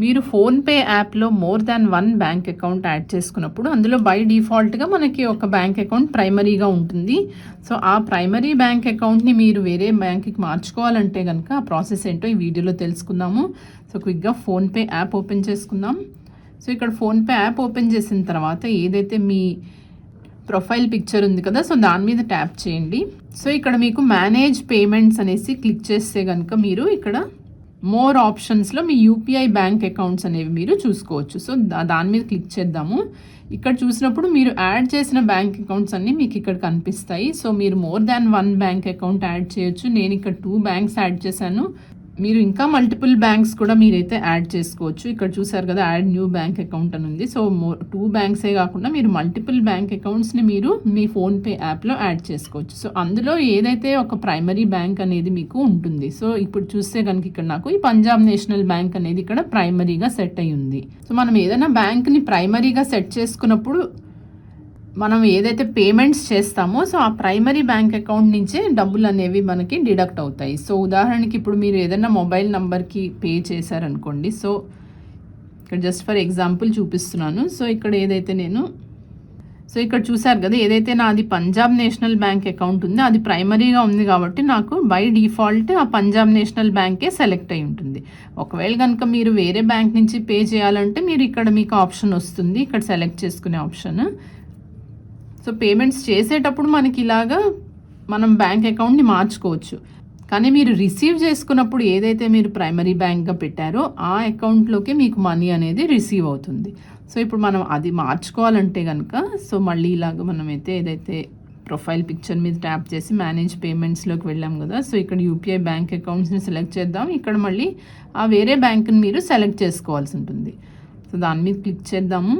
మీరు ఫోన్‌పే యాప్‌లో more than 1 bank account add చేసుకున్నప్పుడు అందులో బై డిఫాల్ట్‌గా మనకి ఒక బ్యాంక్ అకౌంట్ ప్రైమరీగా ఉంటుంది. సో, ఆ ప్రైమరీ బ్యాంక్ అకౌంట్‌ని మీరు వేరే బ్యాంక్‌కి మార్చుకోవాలంటే గనక ఆ ప్రాసెస్ ఏంటో ఈ వీడియోలో తెలుసుకుందాము. సో, క్విక్‌గా ఫోన్‌పే యాప్ ఓపెన్ చేసుకుందాం. సో, ఇక్కడ ఫోన్‌పే యాప్ ఓపెన్ చేసిన తర్వాత ఏదైతే మీ ప్రొఫైల్ పిక్చర్ ఉంది కదా! సో, దాని మీద ట్యాప్ చేయండి. సో, ఇక్కడ మీకు మేనేజ్ పేమెంట్స్ అనేసి క్లిక్ చేస్తే గనక మీరు ఇక్కడ మోర్ ఆప్షన్స్లో మీ యూపీఐ బ్యాంక్ అకౌంట్స్ అనేవి మీరు చూసుకోవచ్చు. సో, దాని మీద క్లిక్ చేద్దాము. ఇక్కడ చూసినప్పుడు మీరు యాడ్ చేసిన బ్యాంక్ అకౌంట్స్ అన్నీ మీకు ఇక్కడ కనిపిస్తాయి. సో, మీరు more than 1 bank account add చేయొచ్చు. నేను ఇక్కడ 2 బ్యాంక్స్ యాడ్ చేశాను. మీరు ఇంకా మల్టిపుల్ బ్యాంక్స్ కూడా మీరైతే యాడ్ చేసుకోవచ్చు. ఇక్కడ చూసారు కదా, యాడ్ న్యూ బ్యాంక్ అకౌంట్ అని ఉంది. సో, 2 బ్యాంక్సే కాకుండా మీరు మల్టిపుల్ బ్యాంక్ అకౌంట్స్ని మీరు మీ ఫోన్పే యాప్లో యాడ్ చేసుకోవచ్చు. సో, అందులో ఏదైతే ఒక ప్రైమరీ బ్యాంక్ అనేది మీకు ఉంటుంది. సో, ఇప్పుడు చూస్తే కనుక ఇక్కడ నాకు ఈ పంజాబ్ నేషనల్ బ్యాంక్ అనేది ఇక్కడ ప్రైమరీగా సెట్ అయి ఉంది. సో, మనం ఏదైనా బ్యాంక్ని ప్రైమరీగా సెట్ చేసుకున్నప్పుడు మనం ఏదైతే పేమెంట్స్ చేస్తామో సో ఆ ప్రైమరీ బ్యాంక్ అకౌంట్ నుంచే డబ్బులు అనేవి మనకి డిడక్ట్ అవుతాయి. సో, ఉదాహరణకి ఇప్పుడు మీరు ఏదైనా మొబైల్ నెంబర్కి పే చేశారనుకోండి. సో, ఇక్కడ జస్ట్ ఫర్ ఎగ్జాంపుల్ చూపిస్తున్నాను. సో, ఇక్కడ ఏదైతే ఇక్కడ చూసారు కదా, ఏదైతే నాది పంజాబ్ నేషనల్ బ్యాంక్ అకౌంట్ ఉందో అది ప్రైమరీగా ఉంది కాబట్టి నాకు బై డిఫాల్ట్ ఆ పంజాబ్ నేషనల్ బ్యాంకే సెలెక్ట్ అయి ఉంటుంది. ఒకవేళ కనుక మీరు వేరే బ్యాంక్ నుంచి పే చేయాలంటే మీరు ఇక్కడ మీకు ఆప్షన్ వస్తుంది, ఇక్కడ సెలెక్ట్ చేసుకునే ఆప్షన్. సో, పేమెంట్స్ చేసేటప్పుడు మనకి ఇలాగా మనం బ్యాంక్ అకౌంట్ని మార్చుకోవచ్చు. కానీ మీరు రిసీవ్ చేసుకున్నప్పుడు ఏదైతే మీరు ప్రైమరీ బ్యాంక్గా పెట్టారో ఆ అకౌంట్లోకి మీకు మనీ అనేది రిసీవ్ అవుతుంది. సో, ఇప్పుడు మనం అది మార్చుకోవాలంటే కనుక సో మళ్ళీ ఇలాగ మనమైతే ఏదైతే ప్రొఫైల్ పిక్చర్ మీద ట్యాప్ చేసి మేనేజ్ పేమెంట్స్లోకి వెళ్ళాం కదా. సో, ఇక్కడ యూపీఐ బ్యాంక్ అకౌంట్స్ని సెలెక్ట్ చేద్దాం. ఇక్కడ మళ్ళీ ఆ వేరే బ్యాంక్ని మీరు సెలెక్ట్ చేసుకోవాల్సి ఉంటుంది. సో, దాని మీద క్లిక్ చేద్దాము.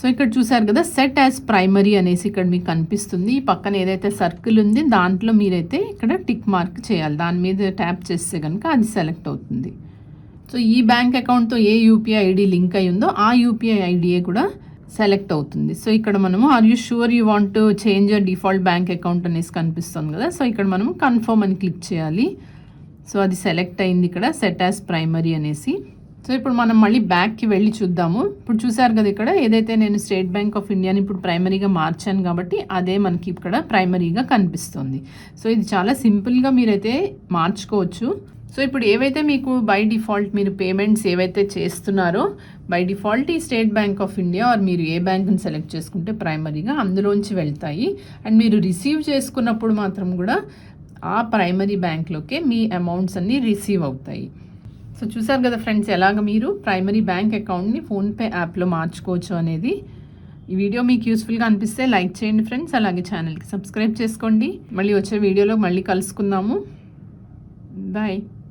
సో, ఇక్కడ చూసారు కదా, సెట్ యాజ్ ప్రైమరీ అనేసి ఇక్కడ మీకు కనిపిస్తుంది. ఈ పక్కన ఏదైతే సర్కిల్ ఉంది దాంట్లో మీరైతే ఇక్కడ టిక్ మార్క్ చేయాలి. దాని మీద ట్యాప్ చేస్తే కనుక అది సెలెక్ట్ అవుతుంది. సో, ఈ బ్యాంక్ అకౌంట్తో ఏ యూపీఐ ఐడి లింక్ అయి ఉందో ఆ యూపీఐ ఐడియే కూడా సెలెక్ట్ అవుతుంది. సో, ఇక్కడ మనము are you sure you want to change your default bank account అనేసి కనిపిస్తుంది కదా. సో, ఇక్కడ మనము కన్ఫర్మ్ అని క్లిక్ చేయాలి. సో, అది సెలెక్ట్ అయింది ఇక్కడ సెట్ యాజ్ ప్రైమరీ అనేసి. సో, ఇప్పుడు మనం మళ్ళీ బ్యాక్కి వెళ్ళి చూద్దాము. ఇప్పుడు చూసారు కదా, ఇక్కడ ఏదైతే నేను స్టేట్ బ్యాంక్ ఆఫ్ ఇండియాని ఇప్పుడు ప్రైమరీగా మార్చాను కాబట్టి అదే మనకి ఇక్కడ ప్రైమరీగా కనిపిస్తుంది. సో, ఇది చాలా సింపుల్గా మీరైతే మార్చుకోవచ్చు. సో, ఇప్పుడు ఏవైతే మీకు బై డిఫాల్ట్ మీరు పేమెంట్స్ ఏవైతే చేస్తున్నారో బై డిఫాల్ట్ ఈ State Bank of India or మీరు ఏ బ్యాంక్ని సెలెక్ట్ చేసుకుంటే ప్రైమరీగా అందులోంచి వెళ్తాయి. అండ్ మీరు రిసీవ్ చేసుకున్నప్పుడు మాత్రం కూడా ఆ ప్రైమరీ బ్యాంక్లోకే మీ అమౌంట్స్ అన్నీ రిసీవ్ అవుతాయి. సో, చూసారు కదా ఫ్రెండ్స్, ఎలాగ మీరు ప్రైమరీ బ్యాంక్ అకౌంట్ని ఫోన్పే యాప్లో మార్చుకోవచ్చు అనేది. ఈ వీడియో మీకు యూస్ఫుల్గా అనిపిస్తే లైక్ చేయండి ఫ్రెండ్స్, అలాగే ఛానల్కి సబ్స్క్రైబ్ చేసుకోండి. మళ్ళీ వచ్చే వీడియోలో మళ్ళీ కలుసుకుందాము. బాయ్.